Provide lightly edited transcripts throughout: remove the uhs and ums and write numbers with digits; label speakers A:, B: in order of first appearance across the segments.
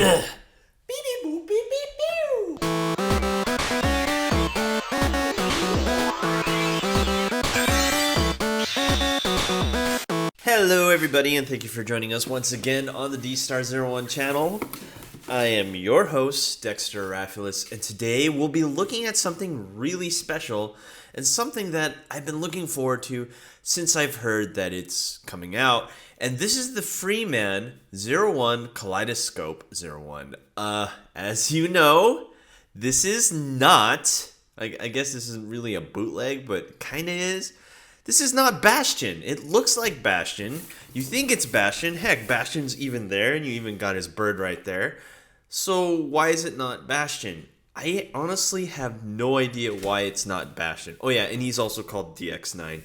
A: boop, beep, beep, pew. Hello everybody, and thank you for joining us once again on the D*01 channel. I am your host, Dexter Arafiles, and today we'll be looking at something really special and something that I've been looking forward to since I've heard that it's coming out. And this is the Freeman 01 Kaleidoscope 01. As you know, this is not, I guess this isn't really a bootleg, but kinda is. This is not Bastion. It looks like Bastion. You think it's Bastion. Heck, Bastion's even there, and you even got his bird right there. So why is it not Bastion? I honestly have no idea why it's not Bastion. Oh yeah, and he's also called DX9.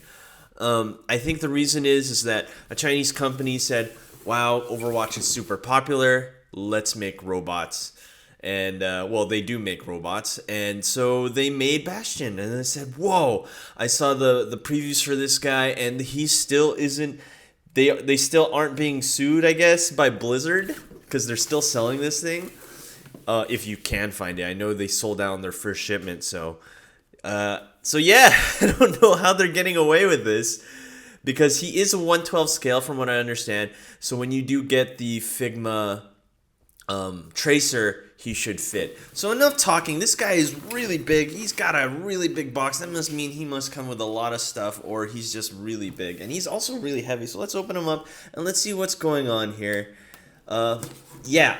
A: I think the reason is that a Chinese company said, wow, Overwatch is super popular, let's make robots. And, well, they do make robots, and so they made Bastion, and I said, whoa, I saw the previews for this guy, and he still isn't, they still aren't being sued, I guess, by Blizzard, because they're still selling this thing, if you can find it. I know they sold out on their first shipment, so yeah, I don't know how they're getting away with this, because he is a 1/12 scale, from what I understand, so when you do get the Figma tracer, he should fit. So enough talking. This guy is really big. He's got a really big box. That must mean he must come with a lot of stuff, or he's just really big. And he's also really heavy. So let's open him up and let's see what's going on here. Yeah.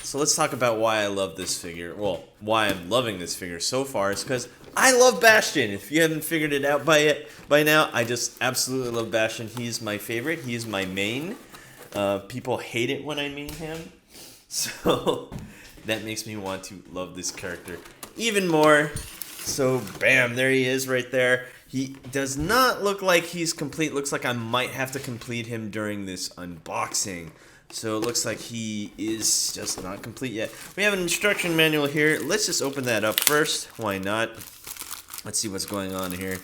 A: So let's talk about why I love this figure. Well, why I'm loving this figure so far is because I love Bastion. If you haven't figured it out by now, I just absolutely love Bastion. He's my favorite. He's my main. People hate it when I main him. So that makes me want to love this character even more. So bam, there he is right there. He does not look like he's complete. Looks like I might have to complete him during this unboxing. So it looks like he is just not complete yet. We have an instruction manual here. Let's just open that up first. Why not? Let's see what's going on here.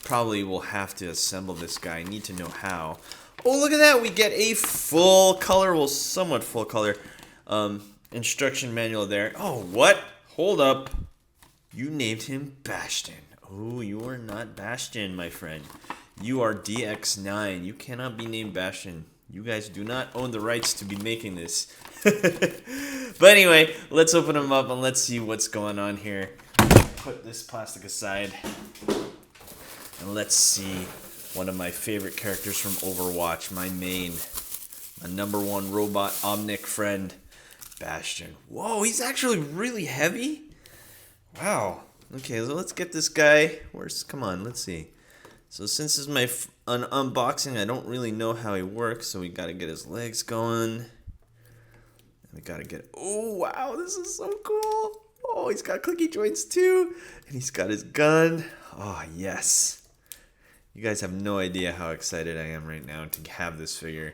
A: Probably will have to assemble this guy. I need to know how. Oh, look at that. We get a full color, well, somewhat full color instruction manual there. Oh, what? Hold up. You named him Bastion. Oh, you are not Bastion, my friend. You are DX9. You cannot be named Bastion. You guys do not own the rights to be making this. But anyway, let's open him up and let's see what's going on here. Put this plastic aside. And let's see one of my favorite characters from Overwatch, my main. My #1 robot Omnic friend, Bastion. Whoa, he's actually really heavy. Wow. Okay, so let's get this guy. Come on, let's see. So since this is my unboxing, I don't really know how he works. So we got to get his legs going. We got to get, oh, wow, this is so cool. Oh, he's got clicky joints too. And he's got his gun. Oh, yes. You guys have no idea how excited I am right now to have this figure.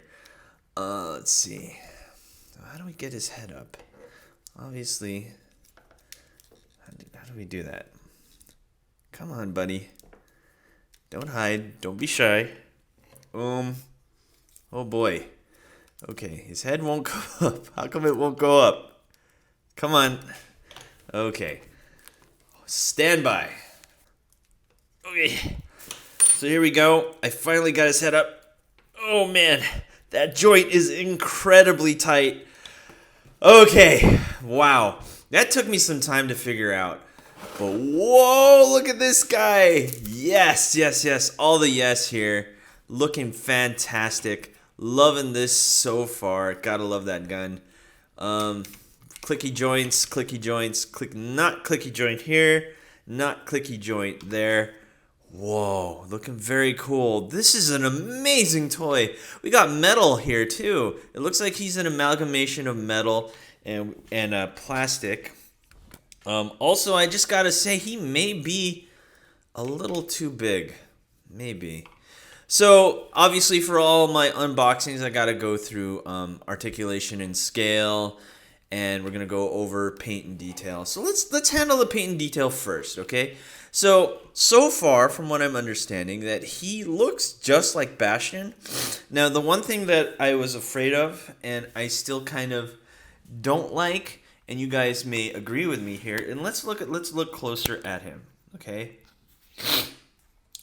A: Let's see. How do we get his head up? Obviously, how do we do that? Come on, buddy. Don't hide. Don't be shy. Oh boy. Okay, his head won't go up. How come it won't go up? Come on. Okay. Stand by. Okay. So here we go. I finally got his head up. Oh man. That joint is incredibly tight. Okay, wow. That took me some time to figure out. But whoa, look at this guy. Yes, yes, yes. All the yes here. Looking fantastic. Loving this so far. Gotta love that gun. Clicky joints, not clicky joint here. Not clicky joint there. Whoa, looking very cool. This is an amazing toy. We got metal here too. It looks like he's an amalgamation of metal and plastic. Also, I just gotta say, he may be a little too big. Maybe. So, obviously, for all my unboxings, I gotta go through articulation and scale, and we're gonna go over paint and detail. So let's handle the paint and detail first, okay? So far, from what I'm understanding, that he looks just like Bastion. Now, the one thing that I was afraid of, and I still kind of don't like, and you guys may agree with me here. And let's look closer at him. Okay.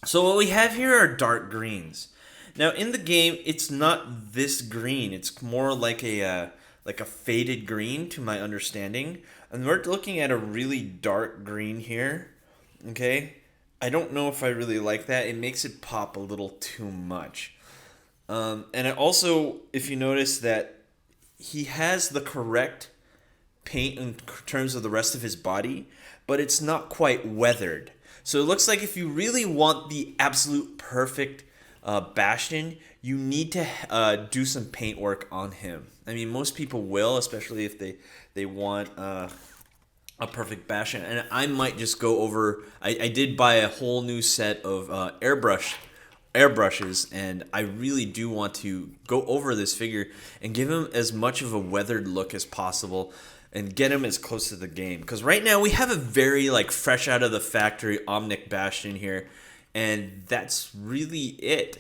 A: So what we have here are dark greens. Now in the game, it's not this green. It's more like a faded green, to my understanding. And we're looking at a really dark green here. Okay. I don't know if I really like that. It makes it pop a little too much. And it also, if you notice that he has the correct paint in terms of the rest of his body, but it's not quite weathered. So it looks like if you really want the absolute perfect Bastion, you need to do some paint work on him. I mean, most people will, especially if they want a perfect Bastion. And I might just go over. I did buy a whole new set of airbrushes, and I really do want to go over this figure and give him as much of a weathered look as possible and get him as close to the game. Because right now we have a very fresh out of the factory Omnic Bastion here, and that's really it.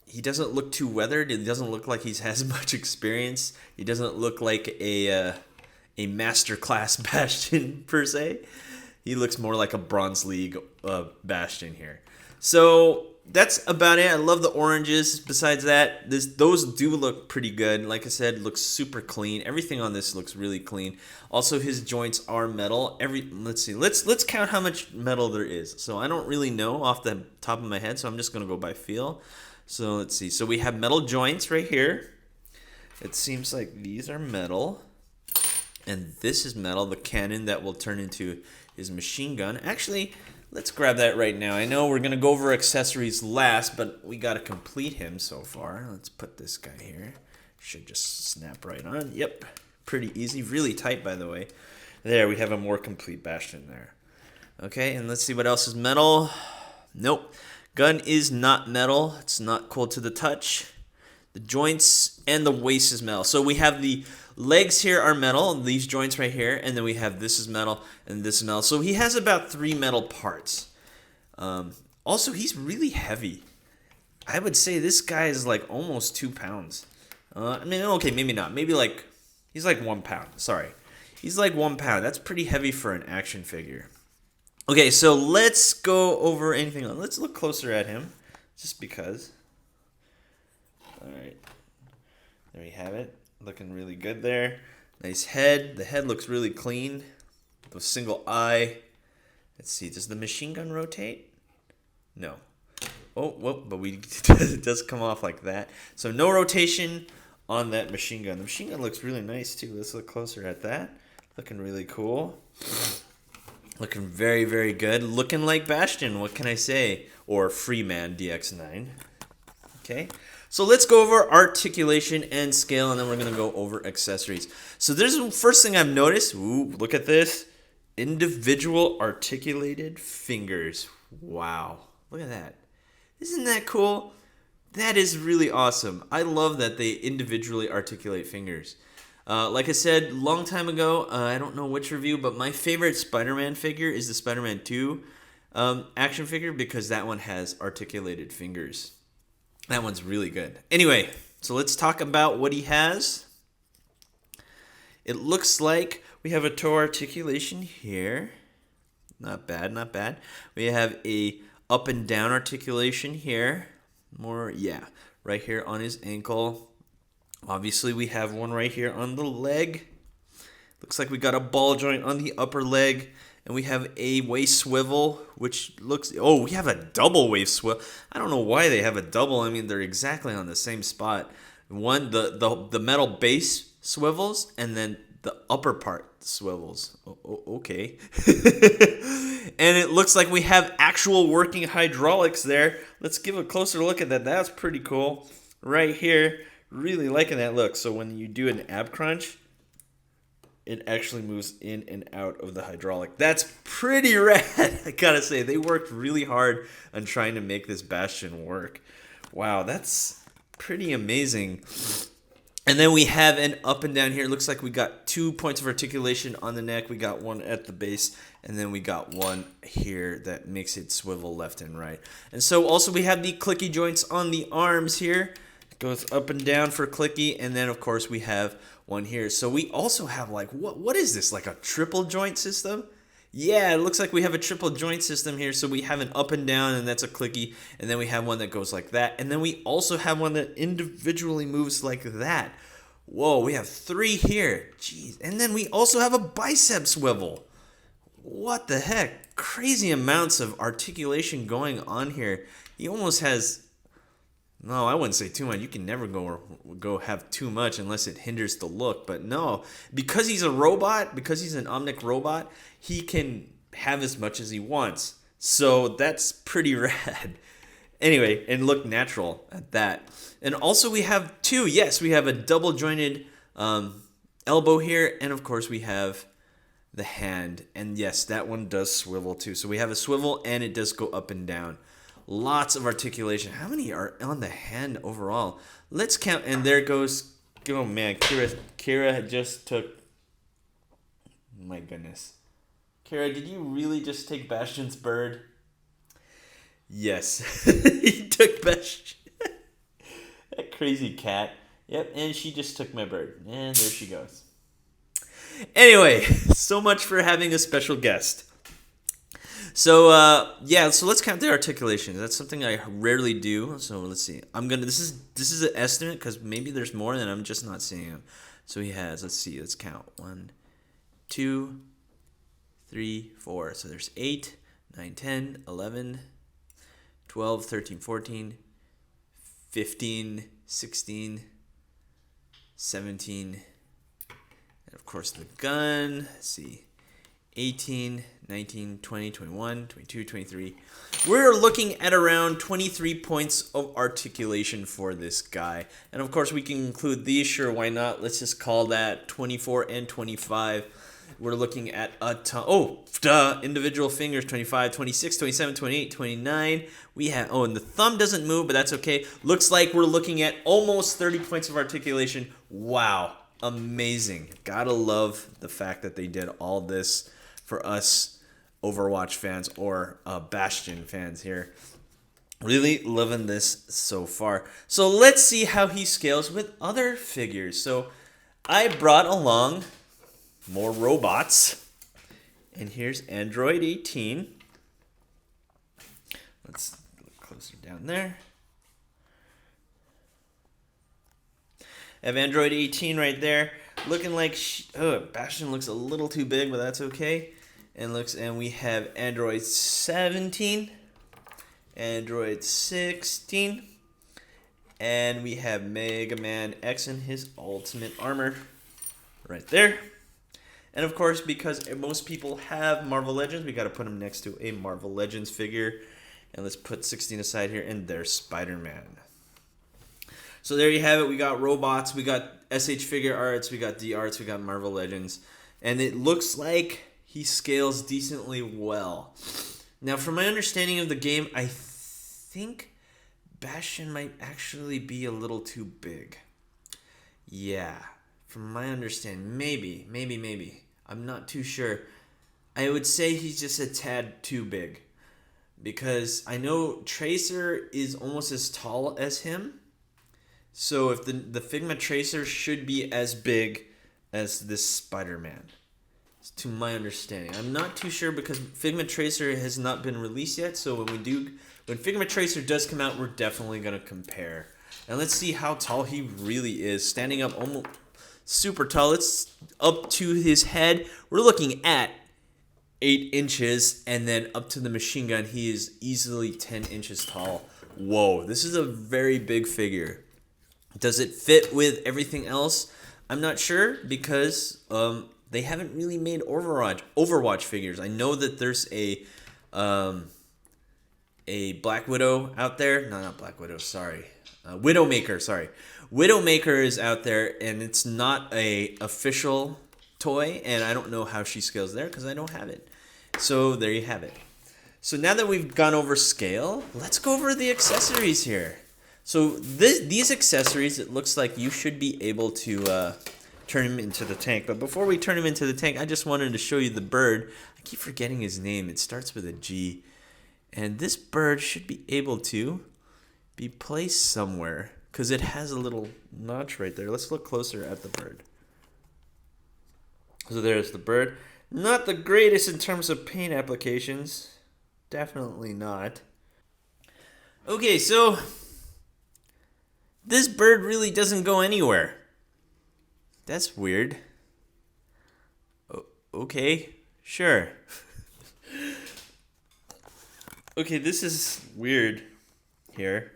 A: He doesn't look too weathered. It doesn't look like he has much experience. He doesn't look like a master class Bastion per se. He looks more like a Bronze League Bastion here. So that's about it. I love the oranges. Besides that, those do look pretty good. Like I said, looks super clean. Everything on this looks really clean. Also, his joints are metal. Let's see. Let's count how much metal there is. So I don't really know off the top of my head, so I'm just gonna go by feel. So let's see. So we have metal joints right here. It seems like these are metal, and this is metal. The cannon that will turn into his machine gun. Actually, let's grab that right now. I know we're going to go over accessories last, but we got to complete him so far. Let's put this guy here. Should just snap right on. Yep, pretty easy. Really tight, by the way. There, we have a more complete Bastion there. Okay, and let's see what else is metal. Nope. Gun is not metal. It's not cool to the touch. The joints and the waist is metal. So we have the legs here are metal, these joints right here, and then we have this is metal and this is metal. So he has about 3 metal parts. Also, he's really heavy. I would say this guy is almost 2 pounds. I mean, okay, maybe not. Maybe he's 1 pound. Sorry. He's 1 pound. That's pretty heavy for an action figure. Okay, so let's go over anything else. Let's look closer at him, just because. All right. There you have it. Looking really good there. Nice head. The head looks really clean. The single eye. Let's see. Does the machine gun rotate? No. Oh, whoop, but it does come off like that. So no rotation on that machine gun. The machine gun looks really nice too. Let's look closer at that. Looking really cool. Looking very, very good. Looking like Bastion. What can I say? Or Freeman DX9. Okay. So let's go over articulation and scale, and then we're going to go over accessories. So there's the first thing I've noticed. Ooh, look at this. Individual articulated fingers. Wow. Look at that. Isn't that cool? That is really awesome. I love that they individually articulate fingers. Like I said, long time ago, I don't know which review, but my favorite Spider-Man figure is the Spider-Man 2 action figure, because that one has articulated fingers. That one's really good. Anyway, so let's talk about what he has. It looks like we have a toe articulation here. Not bad, not bad. We have a up and down articulation here. Right here on his ankle. Obviously, we have one right here on the leg. Looks like we got a ball joint on the upper leg. And we have a waist swivel, which looks... Oh, we have a double waist swivel. I don't know why they have a double. I mean, they're exactly on the same spot. One, the metal base swivels, and then the upper part swivels. Okay. And it looks like we have actual working hydraulics there. Let's give a closer look at that. That's pretty cool. Right here. Really liking that look. So when you do an ab crunch, it actually moves in and out of the hydraulic. That's pretty rad, I gotta say. They worked really hard on trying to make this Bastion work. Wow, that's pretty amazing. And then we have an up and down here. It looks like we got 2 points of articulation on the neck. We got one at the base, and then we got one here that makes it swivel left and right. And so also we have the clicky joints on the arms here. Goes up and down for clicky, and then of course we have one here. So we also have like, what is this, like a triple joint system? Yeah, it looks like we have a triple joint system here. So we have an up and down, and that's a clicky, and then we have one that goes like that, and then we also have one that individually moves like that. Whoa, we have 3 here. Jeez. And then we also have a bicep swivel. What the heck? Crazy amounts of articulation going on here. He almost has... No, I wouldn't say too much. You can never go have too much unless it hinders the look. But no, because he's a robot, because he's an Omnic robot, he can have as much as he wants. So that's pretty rad. Anyway, and look natural at that. And also we have 2. Yes, we have a double jointed elbow here. And of course we have the hand. And yes, that one does swivel too. So we have a swivel and it does go up and down. Lots of articulation. How many are on the hand overall? Let's count. And there goes... Oh, man. Kira just took... My goodness. Kira, did you really just take Bastion's bird? Yes. He took Bastion. That crazy cat. Yep, and she just took my bird. And there she goes. Anyway, so much for having a special guest. So yeah, so let's count the articulation. That's something I rarely do. So let's see. This is an estimate because maybe there's more and I'm just not seeing them. So he has, let's see, let's count. 1, 2, 3, 4. So there's 8, 9, 10, 11, 12, 13, 14, 15, 16, 17, and of course the gun. Let's see. 18, 19, 20, 21, 22, 23. We're looking at around 23 points of articulation for this guy. And of course we can include these, sure, why not? Let's just call that 24 and 25. We're looking at a ton, individual fingers, 25, 26, 27, 28, 29. We have, and the thumb doesn't move, but that's okay. Looks like we're looking at almost 30 points of articulation. Wow, amazing. Gotta love the fact that they did all this for us Overwatch fans or Bastion fans here. Really loving this so far. So let's see how he scales with other figures. So I brought along more robots. And here's Android 18. Let's look closer down there. I have Android 18 right there. Looking like... Bastion looks a little too big, but that's okay. And we have Android 17, Android 16, and we have Mega Man X in his ultimate armor right there. And of course, because most people have Marvel Legends, we got to put him next to a Marvel Legends figure. And let's put 16 aside here, and there's Spider-Man. So there you have it. We got robots, we got SH Figure Arts, we got D Arts, we got Marvel Legends. And it looks like he scales decently well. Now, from my understanding of the game, I think Bastion might actually be a little too big. Yeah, from my understanding, maybe. I'm not too sure. I would say he's just a tad too big. Because I know Tracer is almost as tall as him. So if the Figma Tracer should be as big as this Spider-Man. To my understanding. I'm not too sure because Figma Tracer has not been released yet. So when Figma Tracer does come out, we're definitely going to compare. And let's see how tall he really is. Standing up almost super tall. It's up to his head. We're looking at 8 inches. And then up to the machine gun, he is easily 10 inches tall. Whoa, this is a very big figure. Does it fit with everything else? I'm not sure because they haven't really made Overwatch figures. I know that there's a Black Widow out there. No, not Black Widow. Sorry, Widowmaker. Sorry, Widowmaker is out there, and it's not a official toy, and I don't know how she scales there because I don't have it. So there you have it. So now that we've gone over scale, let's go over the accessories here. So these accessories, it looks like you should be able to turn him into the tank. But before we turn him into the tank, I just wanted to show you the bird. I keep forgetting his name. It starts with a G. And this bird should be able to be placed somewhere. because it has a little notch right there. Let's look closer at the bird. So there's the bird. Not the greatest in terms of paint applications. Definitely not. Okay, so this bird really doesn't go anywhere. That's weird. Okay, sure. Okay, this is weird here.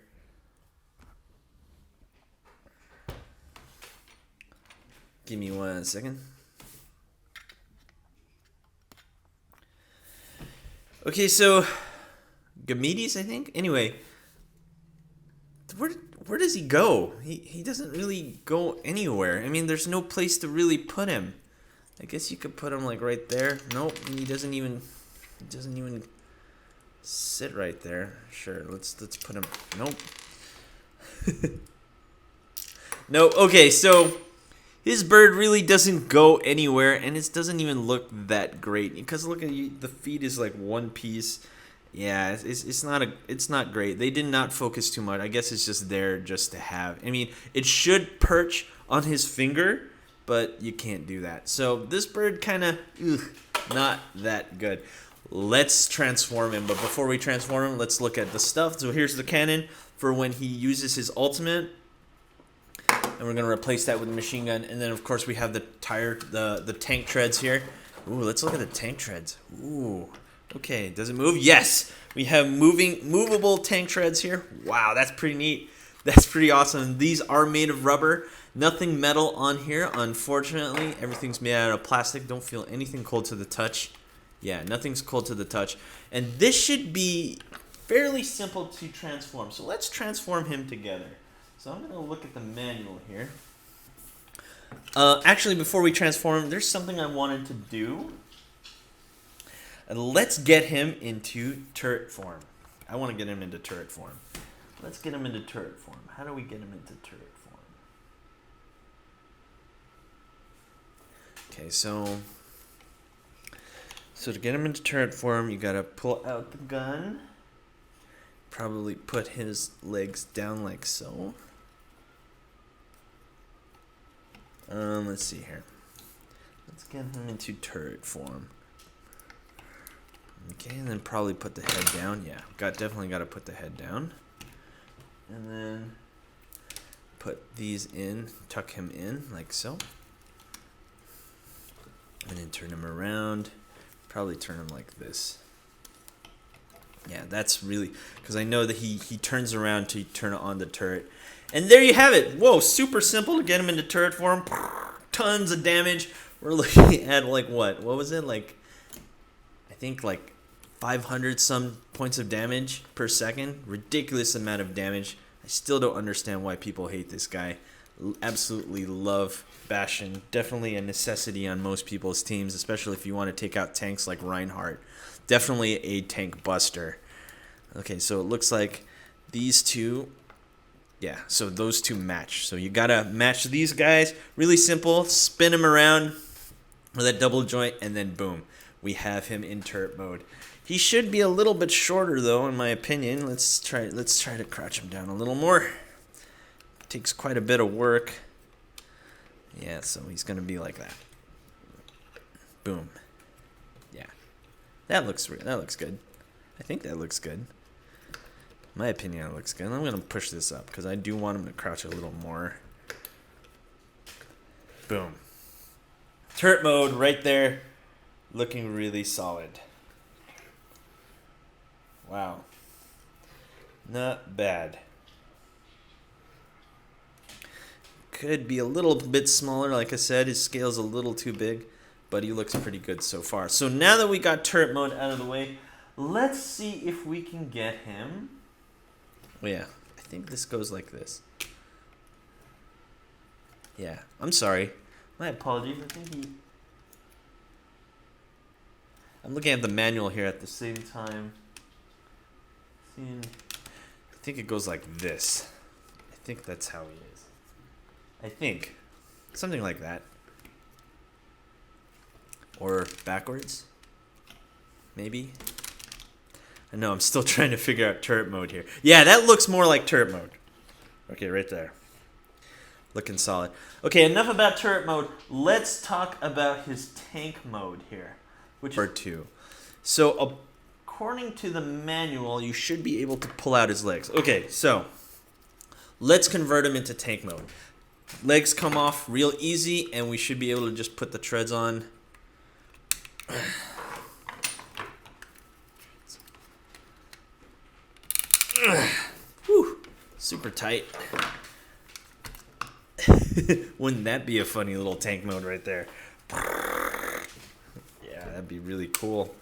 A: Give me 1 second. Okay, so Gamedes, I think. Anyway, where does he go? He doesn't really go anywhere. I mean, there's no place to really put him. I guess you could put him like right there. Nope, he doesn't even sit right there. Sure, let's put him. Nope. No. Okay, so his bird really doesn't go anywhere, and it doesn't even look that great. Because look at the feet is like one piece. Yeah, it's not great. They did not focus too much. I guess it's just there just to have. I mean, it should perch on his finger, but you can't do that. So this bird kind of not that good. Let's transform him, but before we transform him, let's look at the stuff. So here's the cannon for when he uses his ultimate. And we're going to replace that with a machine gun. And then, of course, we have the the tank treads here. Ooh, let's look at the tank treads. Ooh, okay. Does it move? Yes. We have movable tank treads here. Wow, that's pretty neat. That's pretty awesome. These are made of rubber. Nothing metal on here, unfortunately. Everything's made out of plastic. Don't feel anything cold to the touch. Yeah, nothing's cold to the touch. And this should be fairly simple to transform. So let's transform him together. So I'm going to look at the manual here. Actually, before we transform him, there's something I wanted to do. Let's get him into turret form. I want to get him into turret form. Let's get him into turret form. How do we get him into turret form? Okay, so to get him into turret form, you got to pull out the gun. Probably put his legs down like so. Let's see here. Let's get him into turret form. Okay, and then probably put the head down. Yeah, definitely got to put the head down. And then put these in, tuck him in like so. And then turn him around. Probably turn him like this. Yeah, that's really, because I know that he turns around to turn on the turret. And there you have it. Whoa, super simple to get him into turret form. Tons of damage. We're looking at like what? What was it? Like, I think like 500 some points of damage per second. Ridiculous amount of damage. I still don't understand why people hate this guy. Absolutely love Bastion. Definitely a necessity on most people's teams, especially if you want to take out tanks like Reinhardt. Definitely a tank buster. Okay, so it looks like these two, yeah, so those two match. So you gotta match these guys. Really simple. Spin him around with that double joint, and then boom, we have him in turret mode. He should be a little bit shorter though, in my opinion. Let's try to crouch him down a little more. Takes quite a bit of work. Yeah, so he's gonna be like that. Boom. Yeah, that looks good. I think that looks good. In my opinion, it looks good. I'm gonna push this up because I do want him to crouch a little more. Boom. Turret mode right there, looking really solid. Wow. Not bad. Could be a little bit smaller, like I said. His scale's a little too big, but he looks pretty good so far. So now that we got turret mode out of the way, let's see if we can get him. Oh yeah, I think this goes like this. Yeah, I'm sorry. My apologies. I'm looking at the manual here at the same time. I think it goes like this. I think that's how he is. I think. Something like that. Or backwards. Maybe. I know, I'm still trying to figure out turret mode here. Yeah, that looks more like turret mode. Okay, right there. Looking solid. Okay, enough about turret mode. Let's talk about his tank mode here, which is 2. So, according to the manual, you should be able to pull out his legs. Okay, so let's convert him into tank mode. Legs come off real easy, and we should be able to just put the treads on. Whew, super tight. Wouldn't that be a funny little tank mode right there? Yeah, that'd be really cool.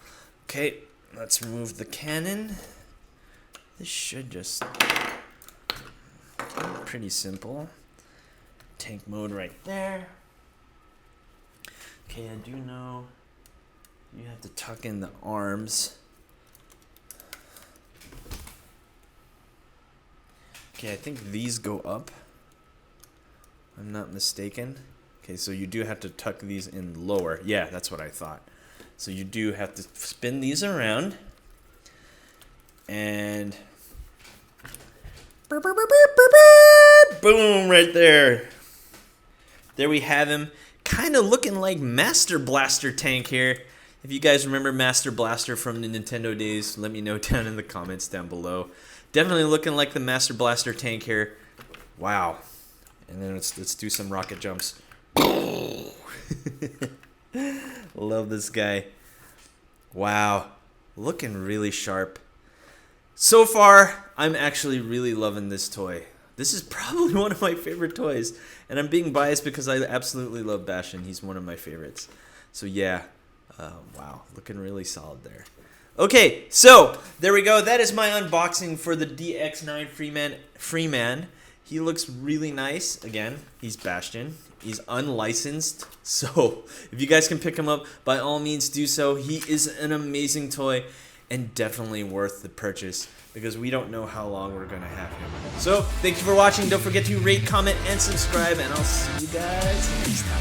A: Okay, let's remove the cannon. This should just pretty simple. Tank mode right there. Okay, I do know you have to tuck in the arms. Okay, I think these go up. I'm not mistaken. Okay, so you do have to tuck these in lower. Yeah, that's what I thought. So you do have to spin these around. And boom, right there. There we have him. Kind of looking like Master Blaster tank here. If you guys remember Master Blaster from the Nintendo days, let me know down in the comments down below. Definitely looking like the Master Blaster tank here. Wow. And then let's do some rocket jumps. Love this guy. Wow. Looking really sharp. So far, I'm actually really loving this toy. This is probably one of my favorite toys. And I'm being biased because I absolutely love Bastion. He's one of my favorites. So yeah. Wow. Looking really solid there. Okay, so there we go. That is my unboxing for the DX9 Freeman. He looks really nice. Again, he's Bastion. He's unlicensed. So if you guys can pick him up, by all means do so. He is an amazing toy and definitely worth the purchase because we don't know how long we're going to have him. So thank you for watching. Don't forget to rate, comment, and subscribe. And I'll see you guys next time.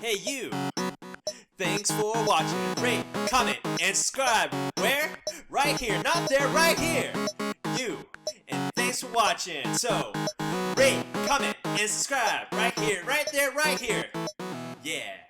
A: Hey you! Thanks for watching. Rate, comment, and subscribe. Where? Right here. Not there, right here. You. And thanks for watching. So, rate, comment, and subscribe. Right here, right there, right here. Yeah.